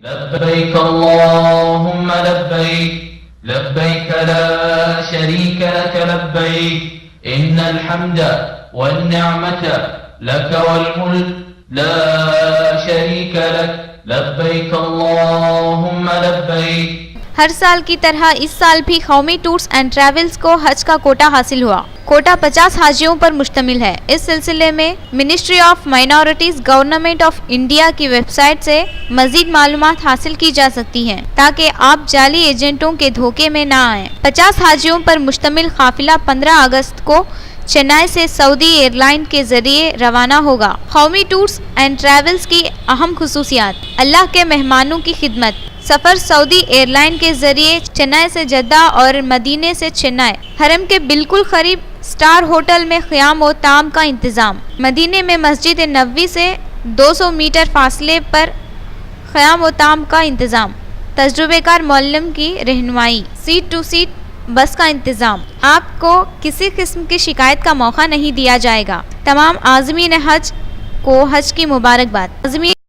لبيك اللهم لبيك لبيك لا شريك لك لبيك إن الحمد والنعمة لك والملك لا شريك لك لبيك اللهم لبيك. ہر سال کی طرح اس سال بھی قومی ٹورز اینڈ ٹریولز کو حج کا کوٹا حاصل ہوا. کوٹا 50 حاجیوں پر مشتمل ہے. اس سلسلے میں ministry of minorities government of India کی ویب سائٹ سے مزید معلومات حاصل کی جا سکتی ہیں تاکہ آپ جعلی ایجنٹوں کے دھوکے میں نہ آئیں. 50 حاجیوں پر مشتمل قافلہ 15 اگست کو چنئی سے سعودی ایئر لائن کے ذریعے روانہ ہوگا. قومی ٹورز اینڈ ٹریولز کی اہم خصوصیات: اللہ کے مہمانوں کی خدمت. سفر سعودی ایئر لائن کے ذریعے چنئی سے جدہ اور مدینے سے چنئی. حرم کے بالکل قریب سٹار ہوٹل میں قیام و طعام کا انتظام. مدینے میں مسجد نبوی سے 200 میٹر فاصلے پر قیام و طعام کا انتظام. تجربہ کار معلم کی رہنمائی. سیٹ ٹو سیٹ بس کا انتظام. آپ کو کسی قسم کی شکایت کا موقع نہیں دیا جائے گا. تمام عازمین حج کو حج کی مبارکباد.